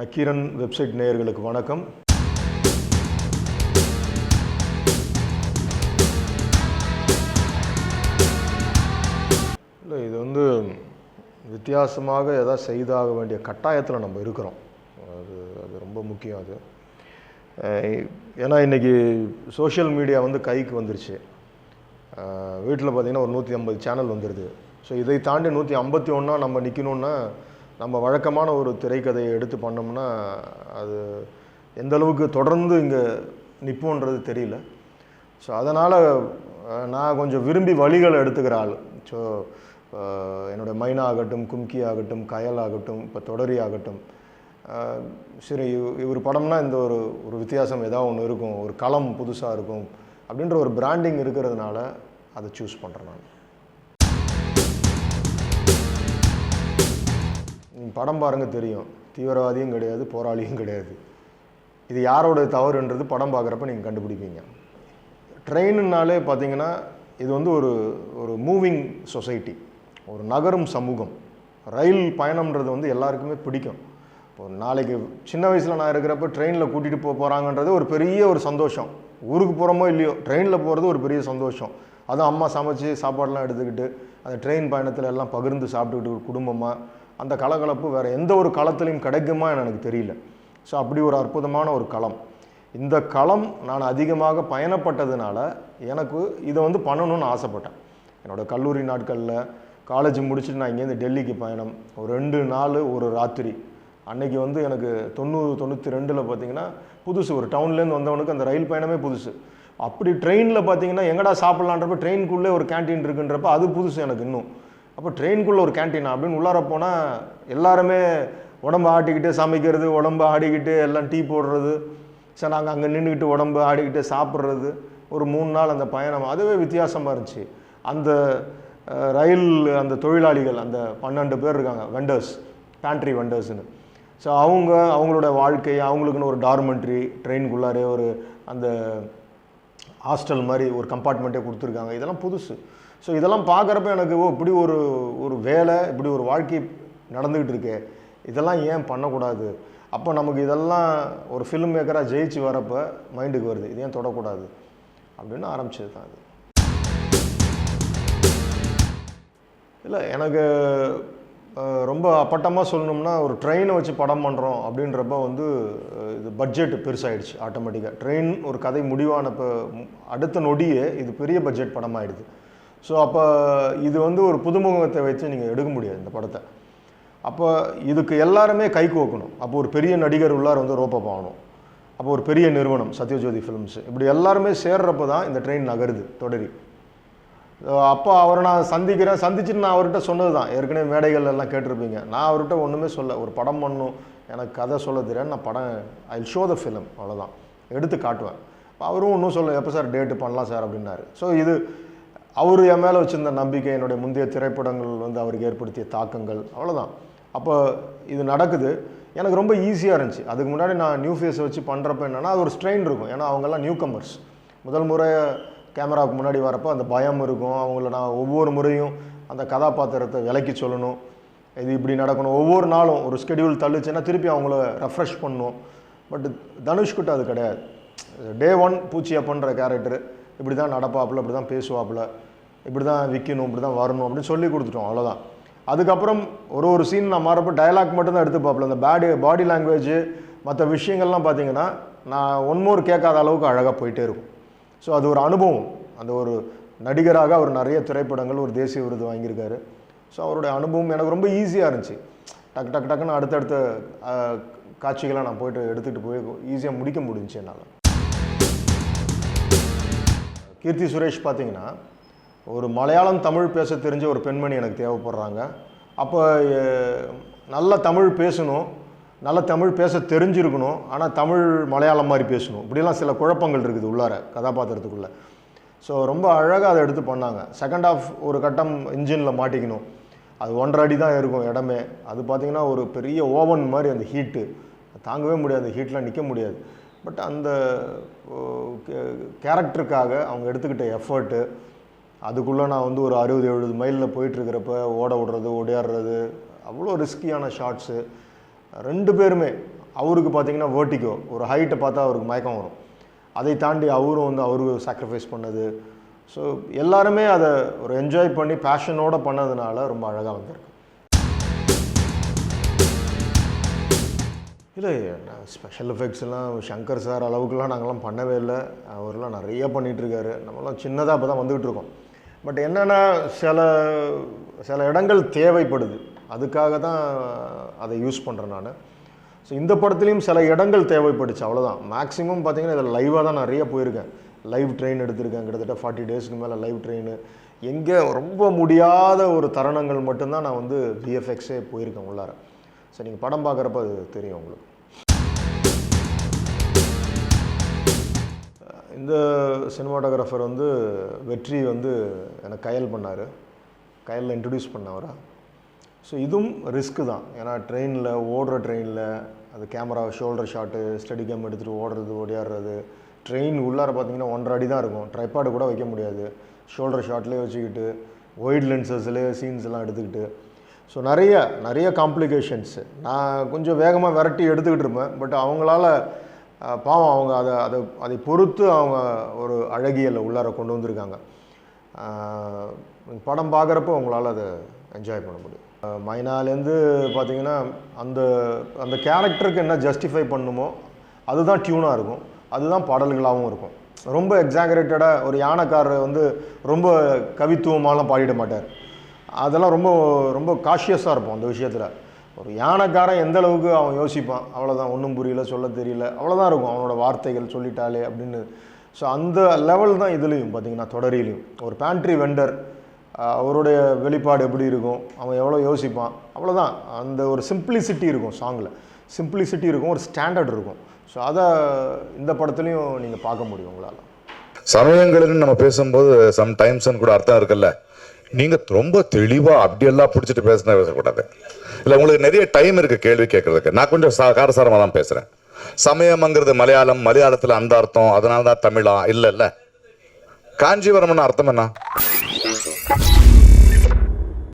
Nakkheeran website நேயர்களுக்கு வணக்கம். இல்லை, இது வித்தியாசமாக எதாவது செய்தாக வேண்டிய கட்டாயத்தில் நம்ம இருக்கிறோம். அது ரொம்ப முக்கியம். அது ஏன்னா இன்றைக்கி சோஷியல் மீடியா கைக்கு வந்துருச்சு. வீட்டில் பார்த்திங்கன்னா ஒரு 150 சேனல் வந்துடுது. ஸோ இதை தாண்டி 151 நம்ம நிற்கணுன்னா நம்ம வழக்கமான ஒரு திரைக்கதையை எடுத்து பண்ணோம்னா அது எந்த அளவுக்கு தொடர்ந்து இங்கே நிற்போன்றது தெரியல. ஸோ அதனால் நான் கொஞ்சம் விரும்பி வழிகளை எடுத்துக்கிற ஆள். ஸோ என்னோடய மைனா ஆகட்டும், கும்கி ஆகட்டும், கயல் ஆகட்டும், இப்போ தொடரி ஆகட்டும், சரி இவர் படம்னா இந்த ஒரு வித்தியாசம் ஏதாவது ஒன்று இருக்கும், ஒரு களம் புதுசாக இருக்கும் அப்படின்ற ஒரு பிராண்டிங் இருக்கிறதுனால அதை சூஸ் பண்ணுறேன் நான். படம் பாருங்கள் தெரியும், தீவிரவாதியும் கிடையாது, போராளியும் கிடையாது. இது யாரோட தவறுன்றது படம் பார்க்குறப்ப நீங்கள் கண்டுபிடிப்பீங்க. ட்ரெயின்னாலே பார்த்தீங்கன்னா இது ஒரு மூவிங் சொசைட்டி, ஒரு நகரும் சமூகம். ரயில் பயணம்ன்றது எல்லாருக்குமே பிடிக்கும். இப்போ நாளைக்கு சின்ன வயசில் நான் இருக்கிறப்ப ட்ரெயினில் கூட்டிகிட்டு போகிறாங்கன்றது ஒரு பெரிய ஒரு சந்தோஷம். ஊருக்கு போகிறோமோ இல்லையோ ட்ரெயினில் போகிறது ஒரு பெரிய சந்தோஷம். அதுவும் அம்மா சமைச்சு சாப்பாடெலாம் எடுத்துக்கிட்டு அந்த ட்ரெயின் பயணத்தில் எல்லாம் பகிர்ந்து சாப்பிட்டுக்கிட்டு குடும்பமாக அந்த கலகலப்பு வேறு எந்த ஒரு களத்துலையும் கிடைக்குமா எனக்கு தெரியல. ஸோ அப்படி ஒரு அற்புதமான ஒரு களம். இந்த களம் நான் அதிகமாக பயணப்பட்டதுனால எனக்கு இதை பண்ணணும்னு ஆசைப்பட்டேன். என்னோடய கல்லூரி நாட்களில் காலேஜ் முடிச்சுட்டு நான் இங்கேருந்து டெல்லிக்கு பயணம், ஒரு 2 நாள் ஒரு ராத்திரி. அன்றைக்கி எனக்கு 90-92 பார்த்திங்கன்னா புதுசு. ஒரு டவுன்லேருந்து வந்தவனுக்கு அந்த ரயில் பயணமே புதுசு. அப்படி ட்ரெயினில் பார்த்திங்கன்னா எங்கடா சாப்பிட்லான்றப்ப ட்ரெயினுக்குள்ளே ஒரு கேன்டீன் இருக்குன்றப்ப அது புதுசு எனக்கு இன்னும். அப்போ ட்ரெயினுக்குள்ளே ஒரு கேன்டீனா அப்படின்னு உள்ளார போனால் எல்லாருமே உடம்பு ஆட்டிக்கிட்டு சமைக்கிறது, உடம்பு ஆடிக்கிட்டு எல்லாம் டீ போடுறது. சரி, நாங்கள் அங்கே நின்றுக்கிட்டு உடம்பு ஆடிக்கிட்டு சாப்பிட்றது. ஒரு 3 நாள் அந்த பயணம் அதுவே வித்தியாசமாக இருந்துச்சு. அந்த ரயில் அந்த தொழிலாளிகள் அந்த 12 பேர் இருக்காங்க, வெண்டர்ஸ், பேண்ட்ரி வெண்டர்ஸ்னு. ஸோ அவங்களோட வாழ்க்கை, அவங்களுக்குன்னு ஒரு டார்மெண்ட்ரி, ட்ரெயினுக்குள்ளாரே ஒரு அந்த ஹாஸ்டல் மாதிரி ஒரு கம்பார்ட்மெண்ட்டே கொடுத்துருக்காங்க. இதெல்லாம் புதுசு. ஸோ இதெல்லாம் பார்க்குறப்ப எனக்கு இப்படி ஒரு வேலை, இப்படி ஒரு வாழ்க்கை நடந்துக்கிட்டு இருக்கே, இதெல்லாம் ஏன் பண்ணக்கூடாது? அப்போ நமக்கு இதெல்லாம் ஒரு ஃபிலிம் மேக்கராக ஜெயிச்சு வரப்போ மைண்டுக்கு வருது, இது ஏன் தொடக்கூடாது அப்படின்னு ஆரம்பிச்சது தான் அது. இல்லை, எனக்கு ரொம்ப அப்பட்டமாக சொல்லணும்னா ஒரு ட்ரெயினை வச்சு படம் பண்ணுறோம் அப்படின்றப்ப இது பட்ஜெட் பெருசாகிடுச்சு ஆட்டோமேட்டிக்காக. ட்ரெயின் ஒரு கதை முடிவானப்போ அடுத்த நொடியே இது பெரிய பட்ஜெட் படமாகிடுது. ஸோ அப்போ இது ஒரு புதுமுகத்தை வச்சு நீங்கள் எடுக்க முடியாது இந்த படத்தை. அப்போ இதுக்கு எல்லாருமே கை கோக்கணும். அப்போ ஒரு பெரிய நடிகர் உள்ளார் ரோப்பப் ஆகணும். அப்போ ஒரு பெரிய நிறுவனம் சத்யஜோதி ஃபிலிம்ஸ், இப்படி எல்லாருமே சேர்றப்போ தான் இந்த ட்ரெயின் நகருது தொடரி. அப்போ அவரை நான் சந்திச்சுட்டு நான் அவர்கிட்ட சொன்னது தான், ஏற்கனவே மேடைகள் எல்லாம் கேட்டிருப்பீங்க. நான் அவர்கிட்ட ஒன்றுமே சொல்ல, ஒரு படம் பண்ணணும், எனக்கு கதை சொல்ல தெரியாது, நான் படம் ஐ ஷோ த ஃபிலிம், அவ்வளோதான், எடுத்து காட்டுவேன். அவரும் ஒன்றும் சொல்ல, எப்போ சார் டேட்டு பண்ணலாம் சார் அப்படின்னாரு. ஸோ இது அவர் என் மேலே வச்சுருந்த நம்பிக்கை, என்னுடைய முந்தைய திரைப்படங்கள் அவருக்கு ஏற்படுத்திய தாக்கங்கள், அவ்வளோதான். அப்போ இது நடக்குது. எனக்கு ரொம்ப ஈஸியாக இருந்துச்சு. அதுக்கு முன்னாடி நான் நியூ ஃபேஸை வச்சு பண்ணுறப்ப என்னென்னா அது ஒரு ஸ்ட்ரெயின் இருக்கும். ஏன்னா அவங்கெல்லாம் நியூ கமர்ஸ், முதல் முறை கேமராவுக்கு முன்னாடி வரப்போ அந்த பயம் இருக்கும். அவங்கள நான் ஒவ்வொரு முறையும் அந்த கதாபாத்திரத்தை விலக்கி சொல்லணும், இது இப்படி நடக்கணும். ஒவ்வொரு நாளும் ஒரு ஸ்கெடியூல் தள்ளுச்சுன்னா திருப்பி அவங்கள ரெஃப்ரெஷ் பண்ணணும். பட் தனுஷ்கிட்ட அது கிடையாது. டே 1 பூச்சியை பண்ணுற கேரக்டர் இப்படி தான் நடப்பாப்புல, இப்படி தான் பேசுவாப்புல, இப்படி தான் விற்கணும், இப்படி தான் வரணும் அப்படின்னு சொல்லி கொடுத்துட்டோம், அவ்வளோதான். அதுக்கப்புறம் ஒரு சீன் நான் மாறப்போ டயலாக் மட்டும்தான் எடுத்து பார்ப்பல. அந்த பாடி லாங்குவேஜ் மற்ற விஷயங்கள்லாம் பார்த்தீங்கன்னா நான் ஒன்மோர் கேட்காத அளவுக்கு அழகாக போயிட்டே இருக்கும். ஸோ அது ஒரு அனுபவம். அந்த ஒரு நடிகராக அவர் நிறைய திரைப்படங்கள், ஒரு தேசிய விருது வாங்கியிருக்காரு. ஸோ அவருடைய அனுபவம் எனக்கு ரொம்ப ஈஸியாக இருந்துச்சு. டக்குன்னு அடுத்தடுத்த காட்சிகளாக நான் போய்ட்டு எடுத்துகிட்டு போய் ஈஸியாக முடிக்க முடிஞ்சிச்சு என்னால். கீர்த்தி சுரேஷ் பார்த்தீங்கன்னா ஒரு மலையாளம் தமிழ் பேச தெரிஞ்ச ஒரு பெண்மணி எனக்கு தேவைப்படுறாங்க. அப்போ நல்ல தமிழ் பேசணும், நல்ல தமிழ் பேச தெரிஞ்சிருக்கணும், ஆனால் தமிழ் மலையாளம் மாதிரி பேசணும். இப்படிலாம் சில குழப்பங்கள் இருக்குது உள்ளார கதாபாத்திரத்துக்குள்ளே. ஸோ ரொம்ப அழகாக அதை எடுத்து பண்ணாங்க. செகண்ட் ஹாஃப் ஒரு கட்டம் இன்ஜினில் மாட்டிக்கணும், அது 1.5 அடி தான் இருக்கும் இடமே. அது பார்த்திங்கன்னா ஒரு பெரிய ஓவன் மாதிரி, அந்த ஹீட்டு தாங்கவே முடியாது, அந்த ஹீட்லாம் நிற்க முடியாது. பட் அந்த கேரக்டருக்காக அவங்க எடுத்துக்கிட்ட எஃபர்ட்டு, அதுக்குள்ளே நான் ஒரு 60-70 மைலில் போயிட்டுருக்கிறப்ப ஓட விடுறது, ஓடியாடுறது, அவ்வளோ ரிஸ்கியான ஷாட்ஸு. 2 பேருமே அவருக்கு பார்த்தீங்கன்னா வேர்ட்டிகோ, ஒரு ஹைட்டை பார்த்தா அவருக்கு மயக்கம் வரும். அதை தாண்டி அவரும் வந்து அவருக்கு சாக்ரிஃபைஸ் பண்ணது. ஸோ எல்லாருமே அதை ஒரு என்ஜாய் பண்ணி பேஷனோடு பண்ணதுனால ரொம்ப அழகாக வந்திருக்கு. இல்லை, ஸ்பெஷல் எஃபெக்ட்ஸ்லாம் சங்கர் சார் அளவுக்குலாம் நாங்கள்லாம் பண்ணவே இல்லை. அவர்லாம் நிறைய பண்ணிகிட்ருக்காரு. நம்மளாம் சின்னதாக இப்போ தான் வந்துக்கிட்டு இருக்கோம். பட் என்னென்னா சில இடங்கள் தேவைப்படுது, அதுக்காக தான் அதை யூஸ் பண்ணுறேன் நான். ஸோ இந்த படத்துலேயும் சில இடங்கள் தேவைப்படுச்சு, அவ்வளோதான். மேக்ஸிமம் பார்த்தீங்கன்னா இதில் லைவாக தான் நிறைய போயிருக்கேன். லைவ் ட்ரெயின் எடுத்திருக்கேன், கிட்டத்தட்ட 40 டேஸ்க்கு மேலே லைவ் ட்ரெயின். எங்கே ரொம்ப முடியாத ஒரு தருணங்கள் மட்டும்தான் நான் வந்து விஎஃப்எக்ஸே போயிருக்கேன் உள்ளார. ஸோ நீங்கள் படம் பார்க்குறப்ப அது தெரியும் உங்களுக்கு. இந்த சினிமாட்டோகிராஃபர் வந்து வெற்றி வந்து எனக்கு கயல் பண்ணார். கயலில் இன்ட்ரடியூஸ் பண்ணவரா. ஸோ இதுவும் ரிஸ்க்கு தான். ஏன்னா ட்ரெயினில், ஓடுற ட்ரெயினில் அது camera shoulder shot, study game எடுத்துகிட்டு ஓடுறது, ஓடியாடுறது. ட்ரெயின் உள்ளார பார்த்தீங்கன்னா 1.5 அடி தான் இருக்கும். ட்ரைபாடு கூட வைக்க முடியாது. ஷோல்டர் ஷாட்லேயே வச்சுக்கிட்டு ஒயிட் லென்சஸ்லேயே சீன்ஸ் எல்லாம் எடுத்துக்கிட்டு. ஸோ நிறைய காம்ப்ளிகேஷன்ஸு. நான் கொஞ்சம் வேகமாக விரட்டி எடுத்துக்கிட்டு இருப்பேன். பட் அவங்களால பாவம் அவங்க அதை பொறுத்து அவங்க ஒரு அழகியலை உள்ளார கொண்டு வந்திருக்காங்க. படம் பார்க்குறப்போ உங்களால் அதை என்ஜாய் பண்ண முடியும். மைனாலேருந்து பார்த்தீங்கன்னா அந்த கேரக்டருக்கு என்ன ஜஸ்டிஃபை பண்ணுமோ அதுதான் டியூனாக இருக்கும், அதுதான் பாடல்களாகவும் இருக்கும். ரொம்ப எக்ஸாகரேட்டடாக ஒரு யானைக்காரர் வந்து ரொம்ப கவித்துவமாலாம் பாடிட மாட்டார். அதெல்லாம் ரொம்ப ரொம்ப காஷியஸாக இருப்போம் அந்த விஷயத்தில். ஒரு யானைக்காரன் எந்த அளவுக்கு அவன் யோசிப்பான், அவ்வளோதான், ஒன்றும் புரியல, சொல்ல தெரியல, அவ்வளோதான் இருக்கும் அவனோட வார்த்தைகள், சொல்லிட்டாலே அப்படின்னு. ஸோ அந்த லெவல் தான் இதுலேயும் பார்த்தீங்கன்னா தொடரிலையும். ஒரு பேண்ட்ரி வெண்டர், அவருடைய வெளிப்பாடு எப்படி இருக்கும், அவன் எவ்வளோ யோசிப்பான், அவ்வளோதான். அந்த ஒரு சிம்பிளிசிட்டி இருக்கும் சாங்கில், சிம்பிளிசிட்டி இருக்கும், ஒரு ஸ்டாண்டர்ட் இருக்கும். ஸோ அதை இந்த படத்துலையும் நீங்கள் பார்க்க முடியும் உங்களால். சமயங்கள்னு நம்ம பேசும்போது சம்டைம்ஸ்ன்னு கூட அர்த்தம் இருக்குல்ல. நீங்கள் ரொம்ப தெளிவாக அப்படியெல்லாம் பிடிச்சிட்டு பேசக்கூடாது. இல்லை, உங்களுக்கு நிறைய டைம் இருக்குது கேள்வி கேட்கறதுக்கு. நான் கொஞ்சம் காரசாரமாக தான் பேசுகிறேன். சமயம்ங்கிறது மலையாளத்தில் அந்த அர்த்தம், அதனால தான் தமிழா? இல்லை, காஞ்சிபுரம்னு அர்த்தம் என்ன?